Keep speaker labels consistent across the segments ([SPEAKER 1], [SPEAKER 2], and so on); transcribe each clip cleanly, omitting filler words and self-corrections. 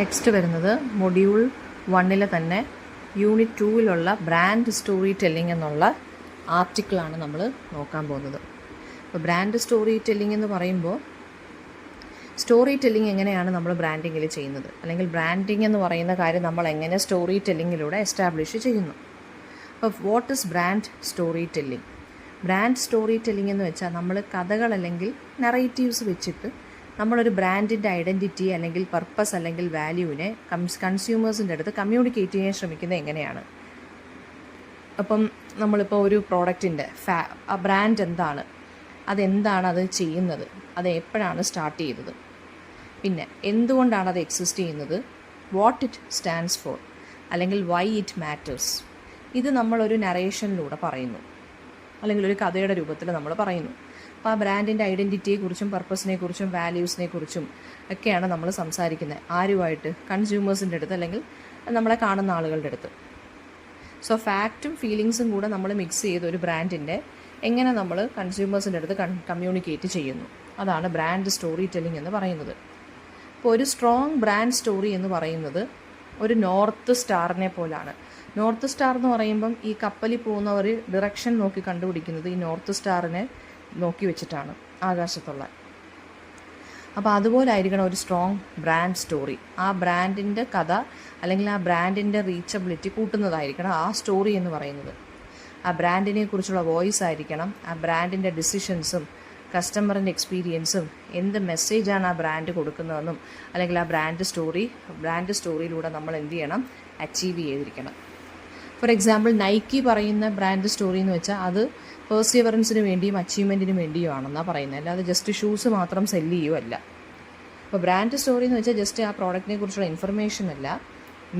[SPEAKER 1] Next വരുന്നത് module 1 തന്നെ unit 2 brand story telling എന്നുള്ള ആർട്ടിക്കിളാണ് നമ്മൾ നോക്കാൻ പോകുന്നത്. അപ്പോൾ ബ്രാൻഡ് സ്റ്റോറി ടെല്ലിംഗ് എന്ന് പറയുമ്പോൾ സ്റ്റോറി ടെല്ലിംഗ് എങ്ങനെയാണ് നമ്മൾ ബ്രാൻഡിങ്ങിൽ ചെയ്യുന്നത്, അല്ലെങ്കിൽ ബ്രാൻഡിങ് എന്ന് പറയുന്ന കാര്യം നമ്മൾ എങ്ങനെ സ്റ്റോറി ടെല്ലിങ്ങിലൂടെ എസ്റ്റാബ്ലിഷ് ചെയ്യുന്നു. അപ്പോൾ what is brand story telling? Brand story telling എന്ന് വെച്ചാൽ നമ്മൾ കഥകൾ അല്ലെങ്കിൽ നറേറ്റീവ്സ് വെച്ചിട്ട് നമ്മളൊരു ബ്രാൻഡിൻ്റെ ഐഡൻറ്റിറ്റി അല്ലെങ്കിൽ പർപ്പസ് അല്ലെങ്കിൽ വാല്യൂവിനെ കൺസ്യൂമേഴ്സിൻ്റെ അടുത്ത് കമ്മ്യൂണിക്കേറ്റ് ചെയ്യാൻ ശ്രമിക്കുന്നത് എങ്ങനെയാണ്. അപ്പം നമ്മളിപ്പോൾ ഒരു പ്രോഡക്റ്റിൻ്റെ ആ ബ്രാൻഡ് എന്താണ്, അതെന്താണ് അത് ചെയ്യുന്നത്, അത് എപ്പോഴാണ് സ്റ്റാർട്ട് ചെയ്തത്, പിന്നെ എന്തുകൊണ്ടാണ് അത് എക്സിസ്റ്റ് ചെയ്യുന്നത്, വാട്ട് ഇറ്റ് സ്റ്റാൻഡ്സ് ഫോർ, അല്ലെങ്കിൽ വൈ ഇറ്റ് മാറ്റേഴ്സ്. ഇത് നമ്മളൊരു നറേഷനിലൂടെ പറയുന്നു, അല്ലെങ്കിൽ ഒരു കഥയുടെ രൂപത്തിൽ നമ്മൾ പറയുന്നു. അപ്പോൾ ആ ബ്രാൻഡിൻ്റെ ഐഡൻറ്റിറ്റിയെക്കുറിച്ചും പർപ്പസിനെക്കുറിച്ചും വാല്യൂസിനെക്കുറിച്ചും ഒക്കെയാണ് നമ്മൾ സംസാരിക്കുന്നത്. ആരുമായിട്ട്? കൺസ്യൂമേഴ്സിൻ്റെ അടുത്ത്, അല്ലെങ്കിൽ നമ്മളെ കാണുന്ന ആളുകളുടെ അടുത്ത്. സോ ഫാക്റ്റും ഫീലിങ്സും കൂടെ നമ്മൾ മിക്സ് ചെയ്ത് ഒരു ബ്രാൻഡിൻ്റെ എങ്ങനെ നമ്മൾ കൺസ്യൂമേഴ്സിൻ്റെ അടുത്ത് കമ്മ്യൂണിക്കേറ്റ് ചെയ്യുന്നു, അതാണ് ബ്രാൻഡ് സ്റ്റോറി ടെല്ലിംഗ് എന്ന് പറയുന്നത്. അപ്പോൾ ഒരു സ്ട്രോങ് ബ്രാൻഡ് സ്റ്റോറി എന്ന് പറയുന്നത് ഒരു നോർത്ത് സ്റ്റാറിനെ പോലാണ്. നോർത്ത് സ്റ്റാർ എന്ന് പറയുമ്പം ഈ കപ്പലിൽ പോകുന്നവർ ഡിറക്ഷൻ നോക്കി കണ്ടുപിടിക്കുന്നത് ഈ നോർത്ത് സ്റ്റാറിനെ നോക്കി വെച്ചിട്ടാണ്, ആകാശത്തുള്ള. അപ്പോൾ അതുപോലെ ആയിരിക്കണം ഒരു സ്ട്രോങ് ബ്രാൻഡ് സ്റ്റോറി. ആ ബ്രാൻഡിൻ്റെ കഥ അല്ലെങ്കിൽ ആ ബ്രാൻഡിൻ്റെ റീച്ചബിലിറ്റി കൂട്ടുന്നതായിരിക്കണം ആ സ്റ്റോറി എന്ന് പറയുന്നത്. ആ ബ്രാൻഡിനെ കുറിച്ചുള്ള വോയിസ് ആയിരിക്കണം, ആ ബ്രാൻഡിൻ്റെ ഡിസിഷൻസും കസ്റ്റമറിൻ്റെ എക്സ്പീരിയൻസും എന്ത് മെസ്സേജാണ് ആ ബ്രാൻഡ് കൊടുക്കുന്നതെന്നും അല്ലെങ്കിൽ ആ ബ്രാൻഡ് സ്റ്റോറിയിലൂടെ നമ്മൾ എന്ത് ചെയ്യണം, അച്ചീവ് ചെയ്തിരിക്കണം. ഫോർ എക്സാമ്പിൾ നൈക്കി പറയുന്ന ബ്രാൻഡ് സ്റ്റോറി എന്ന് വെച്ചാൽ അത് പെർസിവറൻസിന് വേണ്ടിയും അച്ചീവ്മെൻറ്റിന് വേണ്ടിയുമാണെന്നാണ് പറയുന്നത്, അല്ലാതെ ജസ്റ്റ് ഷൂസ് മാത്രം സെല്ല് ചെയ്യുമല്ല. അപ്പോൾ ബ്രാൻഡ് സ്റ്റോറി എന്ന് വെച്ചാൽ ജസ്റ്റ് ആ പ്രോഡക്റ്റിനെ കുറിച്ചുള്ള ഇൻഫർമേഷൻ അല്ല,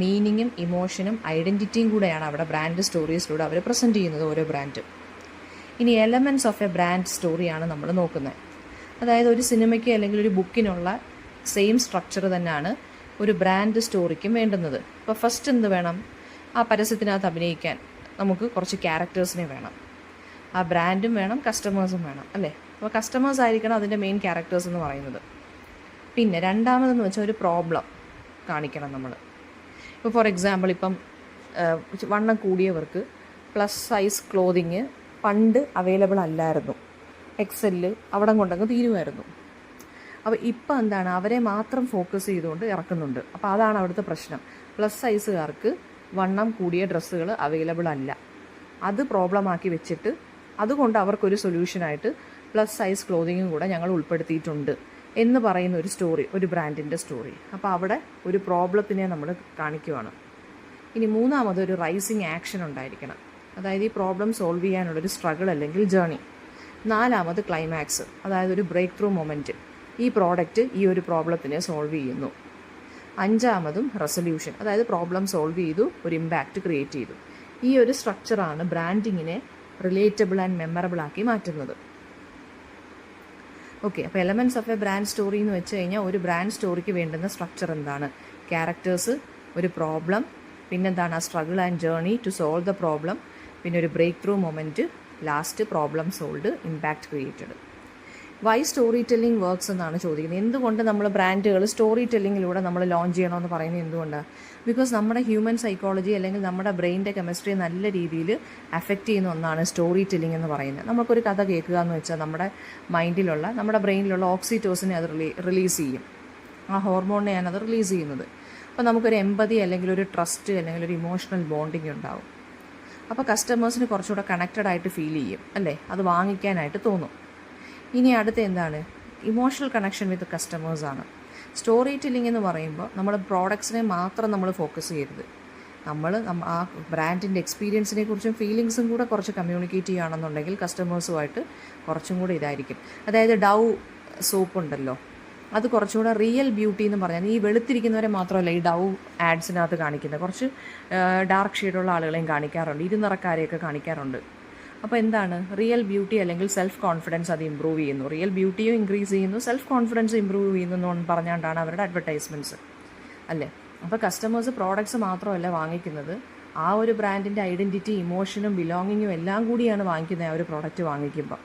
[SPEAKER 1] മീനിങ്ങും ഇമോഷനും ഐഡൻറ്റിറ്റിയും കൂടെയാണ് അവിടെ ബ്രാൻഡ് സ്റ്റോറീസിലൂടെ അവർ പ്രസൻറ്റ് ചെയ്യുന്നത്, ഓരോ ബ്രാൻഡ്. ഇനി എലമെൻറ്റ്സ് ഓഫ് എ ബ്രാൻഡ് സ്റ്റോറിയാണ് നമ്മൾ നോക്കുന്നത്. അതായത് ഒരു സിനിമയ്ക്ക് അല്ലെങ്കിൽ ഒരു ബുക്കിനുള്ള സെയിം സ്ട്രക്ചർ തന്നെയാണ് ഒരു ബ്രാൻഡ് സ്റ്റോറിക്കും വേണ്ടുന്നത്. ഇപ്പോൾ ഫസ്റ്റ് എന്ത് വേണം? ആ പരസ്യത്തിനകത്ത് അഭിനയിക്കാൻ നമുക്ക് കുറച്ച് ക്യാരക്ടേഴ്സിനെ വേണം, ആ ബ്രാൻഡും വേണം, കസ്റ്റമേഴ്സും വേണം, അല്ലേ? അപ്പോൾ കസ്റ്റമേഴ്സ് ആയിരിക്കണം അതിൻ്റെ മെയിൻ ക്യാരക്ടേഴ്സ് എന്ന് പറയുന്നത്. പിന്നെ രണ്ടാമതെന്ന് വെച്ചാൽ ഒരു പ്രോബ്ലം കാണിക്കണം നമ്മൾ. ഇപ്പോൾ ഫോർ എക്സാമ്പിൾ ഇപ്പം വണ്ണം കൂടിയവർക്ക് പ്ലസ് സൈസ് ക്ലോതിങ് പണ്ട് അവൈലബിൾ അല്ലായിരുന്നു, എക്സെല്ല് അവിടെ കൊണ്ടങ്ങ് തീരുമായിരുന്നു. അപ്പോൾ ഇപ്പം എന്താണ്, അവരെ മാത്രം ഫോക്കസ് ചെയ്തുകൊണ്ട് ഇറക്കുന്നുണ്ട്. അപ്പോൾ അതാണ് അവിടുത്തെ പ്രശ്നം. പ്ലസ് സൈസുകാർക്ക് വണ്ണം കൂടിയ ഡ്രസ്സുകൾ അവൈലബിൾ അല്ല, അത് പ്രോബ്ലമാക്കി വെച്ചിട്ട് അതുകൊണ്ട് അവർക്കൊരു സൊല്യൂഷനായിട്ട് പ്ലസ് സൈസ് ക്ലോതിങ്ങും കൂടെ ഞങ്ങൾ ഉൾപ്പെടുത്തിയിട്ടുണ്ട് എന്ന് പറയുന്ന ഒരു സ്റ്റോറി, ഒരു ബ്രാൻഡിൻ്റെ സ്റ്റോറി. അപ്പോൾ അവിടെ ഒരു പ്രോബ്ലത്തിനെ നമ്മൾ കാണിക്കുവാണ്. ഇനി മൂന്നാമത് ഒരു റൈസിങ് ആക്ഷൻ ഉണ്ടായിരിക്കണം, അതായത് ഈ പ്രോബ്ലം സോൾവ് ചെയ്യാനുള്ളൊരു സ്ട്രഗിൾ അല്ലെങ്കിൽ ജേണി. നാലാമത് ക്ലൈമാക്സ്, അതായത് ഒരു ബ്രേക്ക് ത്രൂ മൊമെൻറ്റ്, ഈ പ്രോഡക്റ്റ് ഈ ഒരു പ്രോബ്ലത്തിനെ സോൾവ് ചെയ്യുന്നു. അഞ്ചാമതും റെസൊല്യൂഷൻ, അതായത് പ്രോബ്ലം സോൾവ് ചെയ്തു, ഒരു ഇമ്പാക്റ്റ് ക്രിയേറ്റ് ചെയ്തു. ഈ ഒരു സ്ട്രക്ചറാണ് ബ്രാൻഡിങ്ങിനെ റിലേറ്റബിൾ ആൻഡ് മെമ്മറബിൾ ആക്കി മാറ്റുന്നത്. ഓക്കെ, അപ്പോൾ elements of A brand story എന്ന് വെച്ച് കഴിഞ്ഞാൽ ഒരു ബ്രാൻഡ് സ്റ്റോറിക്ക് വേണ്ടുന്ന സ്ട്രക്ചർ എന്താണ്? ക്യാരക്ടേഴ്സ്, ഒരു പ്രോബ്ലം, പിന്നെന്താണ് ആ struggle and journey to solve the problem, പിന്നെ ഒരു breakthrough moment, last problem solve, impact created. Why storytelling works എന്നാണ് ചോദിക്കുന്നത്. എന്തുകൊണ്ട് നമ്മൾ ബ്രാൻഡുകൾ സ്റ്റോറി ടെല്ലിങ്ങിലൂടെ നമ്മൾ ലോഞ്ച് ചെയ്യണമെന്ന് പറയുന്നത് എന്തുകൊണ്ടാണ്? ബിക്കോസ് നമ്മുടെ ഹ്യൂമൻ സൈക്കോളജി അല്ലെങ്കിൽ നമ്മുടെ ബ്രെയിനിൻ്റെ കെമിസ്ട്രി നല്ല രീതിയിൽ അഫക്റ്റ് ചെയ്യുന്ന ഒന്നാണ് സ്റ്റോറി ടെല്ലിംഗ് എന്ന് പറയുന്നത്. നമുക്കൊരു കഥ കേൾക്കുക എന്ന് വെച്ചാൽ നമ്മുടെ മൈൻഡിലുള്ള, നമ്മുടെ ബ്രെയിനിലുള്ള ഓക്സിറ്റോസിനെ അത് റിലീസ് ചെയ്യും, ആ ഹോർമോണിനെയാണ് അത് റിലീസ് ചെയ്യുന്നത്. അപ്പോൾ നമുക്കൊരു എമ്പതി അല്ലെങ്കിൽ ഒരു ട്രസ്റ്റ് അല്ലെങ്കിൽ ഒരു ഇമോഷണൽ ബോണ്ടിങ് ഉണ്ടാവും. അപ്പോൾ കസ്റ്റമേഴ്സിന് കുറച്ചുകൂടെ കണക്റ്റഡ് ആയിട്ട് ഫീൽ ചെയ്യും, അല്ലേ? അത് വാങ്ങിക്കാനായിട്ട് തോന്നും. ഇനി അടുത്ത എന്താണ്? ഇമോഷണൽ കണക്ഷൻ വിത്ത് കസ്റ്റമേഴ്സാണ്. സ്റ്റോറി ടെല്ലിംഗ് എന്ന് പറയുമ്പോൾ നമ്മുടെ പ്രോഡക്ട്സിനെ മാത്രം നമ്മൾ ഫോക്കസ് ചെയ്യരുത്, നമ്മൾ ആ ബ്രാൻഡിൻ്റെ എക്സ്പീരിയൻസിനെ കുറിച്ചും ഫീലിങ്സും കൂടെ കുറച്ച് കമ്മ്യൂണിക്കേറ്റ് ചെയ്യുകയാണെന്നുണ്ടെങ്കിൽ കസ്റ്റമേഴ്സുമായിട്ട് കുറച്ചും കൂടെ ഇതായിരിക്കും. അതായത് ഡൗ സോപ്പ് ഉണ്ടല്ലോ, അത് കുറച്ചുകൂടെ റിയൽ ബ്യൂട്ടി എന്ന് പറഞ്ഞാൽ ഈ വെളുത്തിരിക്കുന്നവരെ മാത്രമല്ല ഈ ഡൗ ആഡ്സിനകത്ത് കാണിക്കുന്നത്, കുറച്ച് ഡാർക്ക് ഷെയ്ഡുള്ള ആളുകളെയും കാണിക്കാറുണ്ട്, ഇരുനിറക്കാരെയൊക്കെ കാണിക്കാറുണ്ട്. അപ്പോൾ എന്താണ് റിയൽ ബ്യൂട്ടി അല്ലെങ്കിൽ സെൽഫ് കോൺഫിഡൻസ് അത് ഇമ്പ്രൂവ് ചെയ്യുന്നു, റിയൽ ബ്യൂട്ടിയും ഇൻക്രീസ് ചെയ്യുന്നു, സെൽഫ് കോൺഫിഡൻസ് ഇമ്പ്രൂവ് ചെയ്യുന്നു എന്ന് പറഞ്ഞുകൊണ്ടാണ് അവരുടെ അഡ്വർടൈസ്മെൻറ്റ്സ്, അല്ലേ? അപ്പോൾ കസ്റ്റമേഴ്സ് പ്രോഡക്ട്സ് മാത്രമല്ല വാങ്ങിക്കുന്നത്, ആ ഒരു ബ്രാൻഡിൻ്റെ ഐഡൻറ്റിറ്റി, ഇമോഷനും ബിലോങ്ങിങ്ങും എല്ലാം കൂടിയാണ് വാങ്ങിക്കുന്നത്. ആ ഒരു പ്രോഡക്റ്റ് വാങ്ങിക്കുമ്പോൾ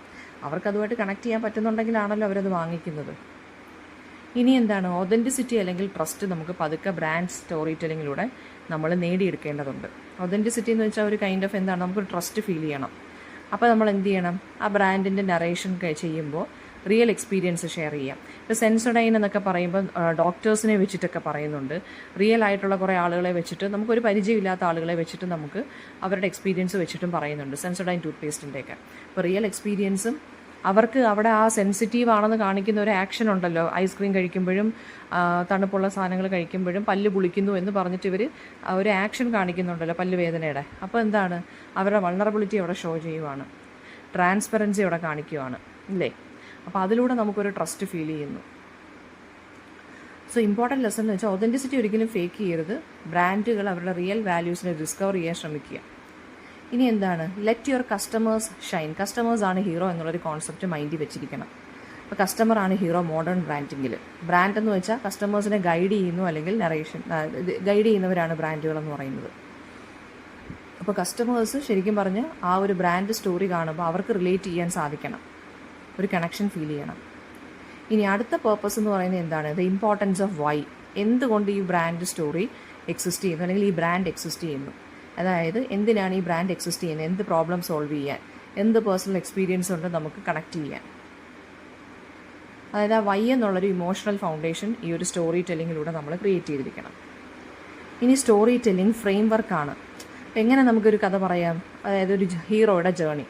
[SPEAKER 1] അവർക്കതുമായിട്ട് കണക്ട് ചെയ്യാൻ പറ്റുന്നുണ്ടെങ്കിലാണല്ലോ അവരത് വാങ്ങിക്കുന്നത്. ഇനി എന്താണ് ഒതൻറ്റിസിറ്റി അല്ലെങ്കിൽ ട്രസ്റ്റ് നമുക്ക് പതുക്കെ ബ്രാൻഡ് സ്റ്റോറി ടെല്ലിങ്ങിലൂടെ നമ്മൾ നേടിയെടുക്കേണ്ടതുണ്ട്. ഒതൻറ്റിസിറ്റി എന്ന് വെച്ചാൽ ഒരു കൈൻഡ് ഓഫ് എന്താണ്, നമുക്കൊരു ട്രസ്റ്റ് ഫീൽ ചെയ്യണം. അപ്പോൾ നമ്മൾ എന്ത് ചെയ്യണം, ആ ബ്രാൻഡിൻ്റെ നറേഷൻ ചെയ്യുമ്പോൾ റിയൽ എക്സ്പീരിയൻസ് ഷെയർ ചെയ്യാം. ഇപ്പോൾ സെൻസോഡൈൻ എന്നൊക്കെ പറയുമ്പോൾ ഡോക്ടേഴ്സിനെ വെച്ചിട്ടൊക്കെ പറയുന്നുണ്ട്. റിയൽ ആയിട്ടുള്ള കുറേ ആളുകളെ വെച്ചിട്ട്, നമുക്കൊരു പരിചയമില്ലാത്ത ആളുകളെ വെച്ചിട്ട് നമുക്ക് അവരുടെ എക്സ്പീരിയൻസ് വെച്ചിട്ടും പറയുന്നുണ്ട് സെൻസോഡൈൻ ടൂത്ത് പേസ്റ്റിൻ്റെയൊക്കെ. അപ്പോൾ റിയൽ എക്സ്പീരിയൻസും അവർക്ക് അവിടെ ആ സെൻസിറ്റീവ് ആണെന്ന് കാണിക്കുന്ന ഒരു ആക്ഷൻ ഉണ്ടല്ലോ. ഐസ്ക്രീം കഴിക്കുമ്പോഴും തണുപ്പുള്ള സാധനങ്ങൾ കഴിക്കുമ്പോഴും പല്ല് പുളിക്കുന്നു എന്ന് പറഞ്ഞിട്ട് ഇവർ ഒരു ആക്ഷൻ കാണിക്കുന്നുണ്ടല്ലോ പല്ല് വേദനയുടെ. അപ്പോൾ എന്താണ്, അവരുടെ വൾണറബിലിറ്റി അവിടെ ഷോ ചെയ്യുവാണ്, ട്രാൻസ്പെറൻസി അവിടെ കാണിക്കുവാണ് ഇല്ലേ. അപ്പോൾ അതിലൂടെ നമുക്കൊരു ട്രസ്റ്റ് ഫീൽ ചെയ്യുന്നു. സോ ഇമ്പോർട്ടൻറ്റ് ലെസൺ എന്ന് വെച്ചാൽ ഒതൻറ്റിസിറ്റി ഒരിക്കലും ഫേക്ക് ചെയ്യരുത്. ബ്രാൻഡുകൾ അവരുടെ റിയൽ വാല്യൂസിനെ ഡിസ്കവർ ചെയ്യാൻ ശ്രമിക്കുക. ഇനി എന്താണ്, ലെറ്റ് യുവർ കസ്റ്റമേഴ്സ് ഷൈൻ. കസ്റ്റമേഴ്സാണ് ഹീറോ എന്നുള്ളൊരു കോൺസെപ്റ്റ് മൈൻഡിൽ വെച്ചിരിക്കണം. അപ്പോൾ കസ്റ്റമറാണ് ഹീറോ മോഡേൺ ബ്രാൻഡിങ്ങിൽ. ബ്രാൻഡ് എന്ന് വെച്ചാൽ കസ്റ്റമേഴ്സിനെ ഗൈഡ് ചെയ്യുന്നു, അല്ലെങ്കിൽ നറേഷൻ ഗൈഡ് ചെയ്യുന്നവരാണ് ബ്രാൻഡുകളെന്ന് പറയുന്നത്. അപ്പോൾ കസ്റ്റമേഴ്സ് ശരിക്കും പറഞ്ഞ് ആ ഒരു ബ്രാൻഡ് സ്റ്റോറി കാണുമ്പോൾ അവർക്ക് റിലേറ്റ് ചെയ്യാൻ സാധിക്കണം, ഒരു കണക്ഷൻ ഫീൽ ചെയ്യണം. ഇനി അടുത്ത പേർപ്പസ് എന്ന് പറയുന്നത് എന്താണ്, ദ ഇമ്പോർട്ടൻസ് ഓഫ് വൈ. എന്തുകൊണ്ട് ഈ ബ്രാൻഡ് സ്റ്റോറി എക്സിസ്റ്റ് ചെയ്യുന്നു, അല്ലെങ്കിൽ ഈ ബ്രാൻഡ് എക്സിസ്റ്റ് ചെയ്യുന്നു. അതായത് എന്തിനാണ് ഈ ബ്രാൻഡ് എക്സിസ്റ്റ് ചെയ്യുന്നത്, എന്ത് പ്രോബ്ലം സോൾവ് ചെയ്യാൻ, എന്ത് പേഴ്സണൽ എക്സ്പീരിയൻസ് ഉണ്ട് നമുക്ക് കണക്ട് ചെയ്യാൻ. അതായത് ആ വൈ എന്നുള്ളൊരു ഇമോഷണൽ ഫൗണ്ടേഷൻ ഈ ഒരു സ്റ്റോറി ടെല്ലിങ്ങിലൂടെ നമ്മൾ ക്രിയേറ്റ് ചെയ്തിരിക്കണം. ഇനി സ്റ്റോറി ടെല്ലിംഗ് ഫ്രെയിം വർക്കാണ്. എങ്ങനെ നമുക്കൊരു കഥ പറയാം, അതായത് ഒരു ഹീറോയുടെ ജേണി,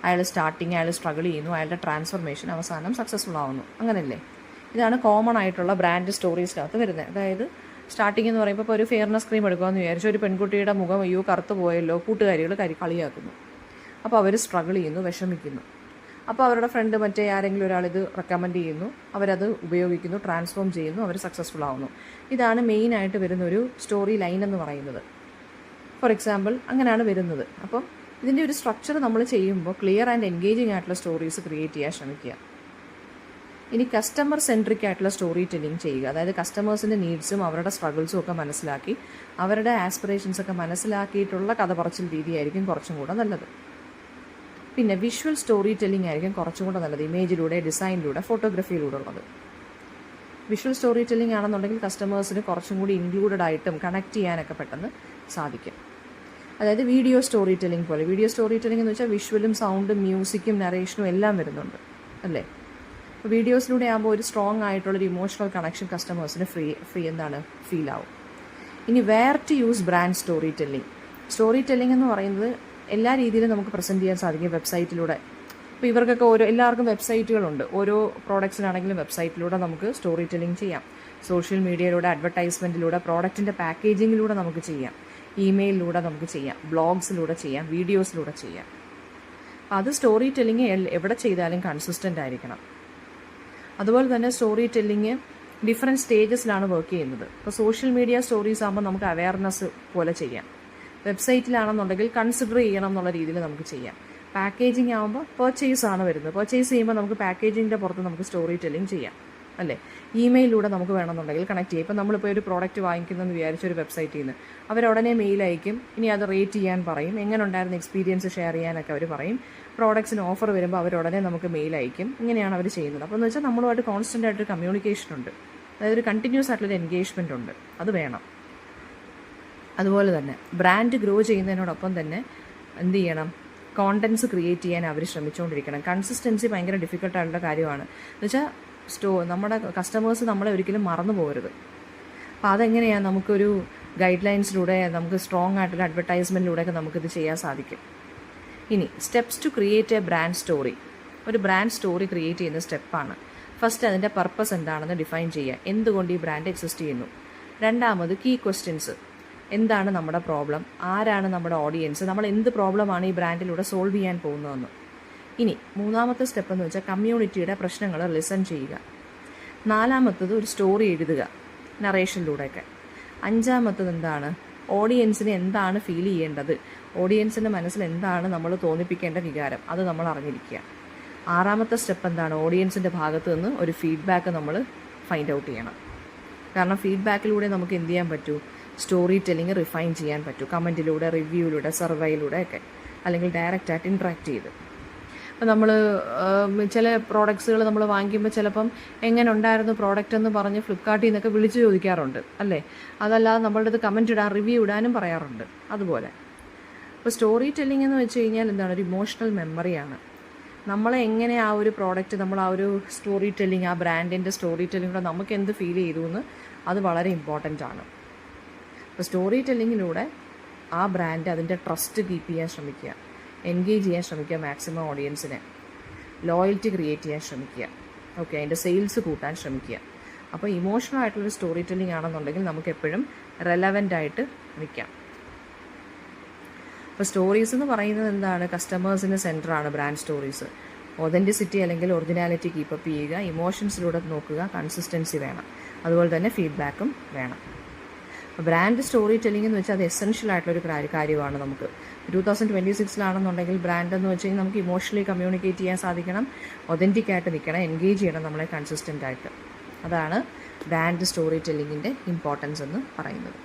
[SPEAKER 1] അയാൾ സ്റ്റാർട്ടിങ്, അയാൾ സ്ട്രഗിൾ ചെയ്യുന്നു, അയാളുടെ ട്രാൻസ്ഫോർമേഷൻ, അവസാനം സക്സസ്ഫുൾ ആവുന്നു, അങ്ങനല്ലേ. ഇതാണ് കോമൺ ആയിട്ടുള്ള ബ്രാൻഡ് സ്റ്റോറീസിനകത്ത് വരുന്നത്. അതായത് സ്റ്റാർട്ടിങ് എന്ന് പറയുമ്പോൾ ഇപ്പോൾ ഒരു ഫെയർനെസ് ക്രീം എടുക്കുമെന്ന് വിചാരിച്ചു, ഒരു പെൺകുട്ടിയുടെ മുഖം അയ്യോ കറുത്ത് പോയല്ലോ, കൂട്ടുകാരികൾ കളിയാക്കുന്നു. അപ്പോൾ അവർ സ്ട്രഗിൾ ചെയ്യുന്നു, വിഷമിക്കുന്നു. അപ്പോൾ അവരുടെ ഫ്രണ്ട് മറ്റേ ആരെങ്കിലും ഒരാളിത് റെക്കമെൻഡ് ചെയ്യുന്നു, അവരത് ഉപയോഗിക്കുന്നു, ട്രാൻസ്ഫോം ചെയ്യുന്നു, അവർ സക്സസ്ഫുൾ ആവുന്നു. ഇതാണ് മെയിനായിട്ട് വരുന്നൊരു സ്റ്റോറി ലൈൻ എന്ന് പറയുന്നത്. ഫോർ എക്സാമ്പിൾ അങ്ങനെയാണ് വരുന്നത്. അപ്പം ഇതിൻ്റെ ഒരു സ്ട്രക്ചർ നമ്മൾ ചെയ്യുമ്പോൾ ക്ലിയർ ആൻഡ് എൻഗേജിങ് ആയിട്ടുള്ള സ്റ്റോറീസ് ക്രിയേറ്റ് ചെയ്യാൻ ശ്രമിക്കുക. ഇനി കസ്റ്റമർ സെൻട്രിക് ആയിട്ടുള്ള സ്റ്റോറി ടെല്ലിംഗ് ചെയ്യുക. അതായത് കസ്റ്റമേഴ്സിൻ്റെ നീഡ്സും അവരുടെ സ്ട്രഗിൾസും ഒക്കെ മനസ്സിലാക്കി, അവരുടെ ആസ്പിറേഷൻസ് ഒക്കെ മനസ്സിലാക്കിയിട്ടുള്ള കഥ പറച്ചിൽ രീതിയായിരിക്കും കുറച്ചും കൂടെ നല്ലത്. പിന്നെ വിഷ്വൽ സ്റ്റോറി ടെല്ലിംഗ് ആയിരിക്കും കുറച്ചും കൂടെ നല്ലത്, ഇമേജിലൂടെ, ഡിസൈനിലൂടെ, ഫോട്ടോഗ്രാഫിയിലൂടെ ഉള്ളത്. വിഷ്വൽ സ്റ്റോറി ടെല്ലിംഗ് ആണെന്നുണ്ടെങ്കിൽ കസ്റ്റമേഴ്സിന് കുറച്ചും കൂടി ഇൻക്ലൂഡഡ് ആയിട്ടും കണക്ട് ചെയ്യാനൊക്കെ പെട്ടെന്ന് സാധിക്കും. അതായത് വീഡിയോ സ്റ്റോറി ടെല്ലിംഗ് പോലെ. വീഡിയോ സ്റ്റോറി ടെല്ലിംഗ് എന്ന് വെച്ചാൽ വിഷ്വലും സൗണ്ടും മ്യൂസിക്കും നറേഷനും എല്ലാം വരുന്നുണ്ട് അല്ലേ. വീഡിയോസിലൂടെ ആകുമ്പോൾ ഒരു സ്ട്രോങ് ആയിട്ടുള്ളൊരു ഇമോഷണൽ കണക്ഷൻ കസ്റ്റമേഴ്സിന് ഫീൽ ആവും. ഇനി where to use brand storytelling. Story telling എന്ന് പറയുന്നത് എല്ലാ രീതിയിലും നമുക്ക് പ്രസൻറ്റ് ചെയ്യാൻ സാധിക്കും വെബ്സൈറ്റിലൂടെ. ഇപ്പോൾ ഇവർക്കൊക്കെ എല്ലാവർക്കും വെബ്സൈറ്റുകളുണ്ട്. ഓരോ പ്രോഡക്ട്സിനാണെങ്കിലും വെബ്സൈറ്റിലൂടെ നമുക്ക് സ്റ്റോറി ടെല്ലിംഗ് ചെയ്യാം. സോഷ്യൽ മീഡിയയിലൂടെ, അഡ്വർടൈസ്മെൻറ്റിലൂടെ, പ്രോഡക്റ്റിൻ്റെ പാക്കേജിങ്ങിലൂടെ നമുക്ക് ചെയ്യാം, ഇമെയിലിലൂടെ നമുക്ക് ചെയ്യാം, ബ്ലോഗ്സിലൂടെ ചെയ്യാം, വീഡിയോസിലൂടെ ചെയ്യാം. അത് സ്റ്റോറി ടെല്ലിംഗ് എവിടെ ചെയ്താലും കൺസിസ്റ്റൻ്റ് ആയിരിക്കണം. അതുപോലെ തന്നെ സ്റ്റോറി ടെല്ലിങ് ഡിഫറെൻറ്റ് സ്റ്റേജസിലാണ് വർക്ക് ചെയ്യുന്നത്. ഇപ്പോൾ സോഷ്യൽ മീഡിയ സ്റ്റോറീസ് ആകുമ്പോൾ നമുക്ക് അവയർനെസ് പോലെ ചെയ്യാം. വെബ്സൈറ്റിലാണെന്നുണ്ടെങ്കിൽ കൺസിഡർ ചെയ്യണം എന്നുള്ള രീതിയിൽ നമുക്ക് ചെയ്യാം. പാക്കേജിങ് ആകുമ്പോൾ പർച്ചേസ് ആണ് വരുന്നത്. പർച്ചേസ് ചെയ്യുമ്പോൾ നമുക്ക് പാക്കേജിങ്ങിൻ്റെ പുറത്ത് നമുക്ക് സ്റ്റോറി ടെല്ലിംഗ് ചെയ്യാം അല്ലേ. ഇമെയിലിലൂടെ നമുക്ക് വേണമെന്നുണ്ടെങ്കിൽ കണക്ട് ചെയ്യാം. ഇപ്പോൾ നമ്മളിപ്പോൾ ഒരു പ്രോഡക്റ്റ് വാങ്ങിക്കുന്നതെന്ന് വിചാരിച്ച ഒരു വെബ്സൈറ്റിൽ നിന്ന് അവരുടനെ മെയിൽ അയക്കും. ഇനി അത് റേറ്റ് ചെയ്യാൻ പറയും, എങ്ങനെ ഉണ്ടായിരുന്ന എക്സ്പീരിയൻസ് ഷെയർ ചെയ്യാനൊക്കെ അവർ പറയും. പ്രോഡക്ട്സിന് ഓഫർ വരുമ്പോൾ അവരുടനെ നമുക്ക് മെയിൽ അയക്കും. ഇങ്ങനെയാണ് അവർ ചെയ്യുന്നത്. അപ്പോൾ എന്ന് വെച്ചാൽ നമ്മളുമായിട്ട് കോൺസ്റ്റൻ്റ് ആയിട്ടൊരു കമ്മ്യൂണിക്കേഷൻ ഉണ്ട്, അതായത് ഒരു കണ്ടിന്യൂസ് ആയിട്ടുള്ളൊരു എൻഗേജ്മെൻ്റ് ഉണ്ട്. അത് വേണം. അതുപോലെ തന്നെ ബ്രാൻഡ് ഗ്രോ ചെയ്യുന്നതിനോടൊപ്പം തന്നെ എന്ത് ചെയ്യണം, കോണ്ടൻറ്റ്സ് ക്രിയേറ്റ് ചെയ്യാൻ അവർ ശ്രമിച്ചുകൊണ്ടിരിക്കണം. കൺസിസ്റ്റൻസി ഭയങ്കര ഡിഫിക്കൽട്ടായിട്ടുള്ള കാര്യമാണ്. എന്നുവെച്ചാൽ നമ്മുടെ കസ്റ്റമേഴ്സ് നമ്മളെ ഒരിക്കലും മറന്നു പോകരുത്. അപ്പോൾ അതെങ്ങനെയാണ് നമുക്കൊരു ഗൈഡ് ലൈൻസിലൂടെ, നമുക്ക് സ്ട്രോങ് ആയിട്ടുള്ള അഡ്വർടൈസ്മെൻറ്റിലൂടെയൊക്കെ നമുക്കിത് ചെയ്യാൻ സാധിക്കും. ഇനി steps to create a brand story. ഒരു ബ്രാൻഡ് സ്റ്റോറി ക്രിയേറ്റ് ചെയ്യുന്ന സ്റ്റെപ്പാണ്. ഫസ്റ്റ് അതിൻ്റെ പർപ്പസ് എന്താണെന്ന് ഡിഫൈൻ ചെയ്യുക, എന്തുകൊണ്ട് ഈ ബ്രാൻഡ് എക്സിസ്റ്റ് ചെയ്യുന്നു. രണ്ടാമത് കീ ക്വസ്റ്റ്യൻസ്, എന്താണ് നമ്മുടെ പ്രോബ്ലം, ആരാണ് നമ്മുടെ ഓഡിയൻസ്, നമ്മൾ എന്ത് പ്രോബ്ലമാണ് ഈ ബ്രാൻഡിലൂടെ സോൾവ് ചെയ്യാൻ പോകുന്നതെന്ന്. ഇനി മൂന്നാമത്തെ സ്റ്റെപ്പ് എന്ന് വെച്ചാൽ കമ്മ്യൂണിറ്റിയുടെ പ്രശ്നങ്ങൾ ലിസൺ ചെയ്യുക. നാലാമത്തത് ഒരു സ്റ്റോറി എഴുതുക നറേഷനിലൂടെയൊക്കെ. അഞ്ചാമത്തത് എന്താണ്, ഓഡിയൻസിന് എന്താണ് ഫീൽ ചെയ്യേണ്ടത്, ഓഡിയൻസിൻ്റെ മനസ്സിൽ എന്താണ് നമ്മൾ തോന്നിപ്പിക്കേണ്ട വികാരം, അത് നമ്മൾ അറിഞ്ഞിരിക്കുക. ആറാമത്തെ സ്റ്റെപ്പ് എന്താണ്, ഓഡിയൻസിൻ്റെ ഭാഗത്ത് നിന്ന് ഒരു ഫീഡ്ബാക്ക് നമ്മൾ ഫൈൻഡ് ഔട്ട് ചെയ്യണം. കാരണം ഫീഡ്ബാക്കിലൂടെ നമുക്ക് എന്ത് ചെയ്യാൻ പറ്റൂ, സ്റ്റോറി ടെല്ലിങ് റിഫൈൻ ചെയ്യാൻ പറ്റൂ. കമൻറ്റിലൂടെ, റിവ്യൂയിലൂടെ, സർവേയിലൂടെ ഒക്കെ, അല്ലെങ്കിൽ ഡയറക്റ്റായിട്ട് ഇൻട്രാക്ട് ചെയ്ത്. ഇപ്പം നമ്മൾ ചില പ്രോഡക്ട്സുകൾ നമ്മൾ വാങ്ങിക്കുമ്പോൾ ചിലപ്പം എങ്ങനെ ഉണ്ടായിരുന്നു പ്രോഡക്റ്റ് എന്ന് പറഞ്ഞ് ഫ്ലിപ്കാർട്ടിൽ നിന്നൊക്കെ വിളിച്ച് ചോദിക്കാറുണ്ട് അല്ലേ. അതല്ലാതെ നമ്മളുടെ അടുത്ത് കമൻറ്റ് ഇടാൻ, റിവ്യൂ ഇടാനും പറയാറുണ്ട്. അതുപോലെ ഇപ്പോൾ സ്റ്റോറി ടെല്ലിംഗ് എന്ന് വെച്ച് കഴിഞ്ഞാൽ എന്താണ്, ഒരു ഇമോഷണൽ മെമ്മറിയാണ്. നമ്മളെ എങ്ങനെ ആ ഒരു പ്രോഡക്റ്റ്, നമ്മൾ ആ ഒരു സ്റ്റോറി ടെല്ലിംഗ്, ആ ബ്രാൻഡിൻ്റെ സ്റ്റോറി ടെല്ലിങ്ങിലൂടെ നമുക്ക് എന്ത് ഫീൽ ചെയ്തു എന്ന് അത് വളരെ ഇമ്പോർട്ടൻ്റ് ആണ്. അപ്പോൾ സ്റ്റോറി ടെല്ലിങ്ങിലൂടെ ആ ബ്രാൻഡ് അതിൻ്റെ ട്രസ്റ്റ് കീപ്പ് ചെയ്യാൻ ശ്രമിക്കുക, എൻഗേജ് ചെയ്യാൻ ശ്രമിക്കുക, മാക്സിമം ഓഡിയൻസിനെ ലോയൽറ്റി ക്രിയേറ്റ് ചെയ്യാൻ ശ്രമിക്കുക. ഓക്കെ, അതിൻ്റെ സെയിൽസ് കൂട്ടാൻ ശ്രമിക്കുക. അപ്പോൾ ഇമോഷണൽ ആയിട്ടുള്ളൊരു സ്റ്റോറി ടെല്ലിംഗ് ആണെന്നുണ്ടെങ്കിൽ നമുക്ക് എപ്പോഴും റെലവൻ്റ് ആയിട്ട് നിൽക്കാം. അപ്പോൾ സ്റ്റോറീസ് എന്ന് പറയുന്നത് എന്താണ്, കസ്റ്റമേഴ്സിന് സെൻറ്ററാണ് ബ്രാൻഡ് സ്റ്റോറീസ്. ഒതൻറ്റിസിറ്റി അല്ലെങ്കിൽ ഒറിജിനാലിറ്റി കീപ്പപ്പ് ചെയ്യുക, ഇമോഷൻസിലൂടെ നോക്കുക, കൺസിസ്റ്റൻസി വേണം, അതുപോലെ തന്നെ ഫീഡ്ബാക്കും വേണം. അപ്പോൾ ബ്രാൻഡ് സ്റ്റോറി ടെല്ലിംഗ് എന്ന് വെച്ചാൽ അത് എസെൻഷ്യൽ ആയിട്ടുള്ളൊരു കാര്യമാണ്. നമുക്ക് 2026 ബ്രാൻഡ് എന്ന് വെച്ച് കഴിഞ്ഞാൽ നമുക്ക് ഇമോഷണലി കമ്മ്യൂണിക്കേറ്റ് ചെയ്യാൻ സാധിക്കണം, ഒതൻറ്റിക് ആയിട്ട് നിൽക്കണം, എൻഗേജ് ചെയ്യണം നമ്മളെ കൺസിസ്റ്റൻ്റ് ആയിട്ട്. അതാണ് ബ്രാൻഡ് സ്റ്റോറി ടെല്ലിങ്ങിൻ്റെ ഇമ്പോർട്ടൻസ് എന്ന് പറയുന്നത്.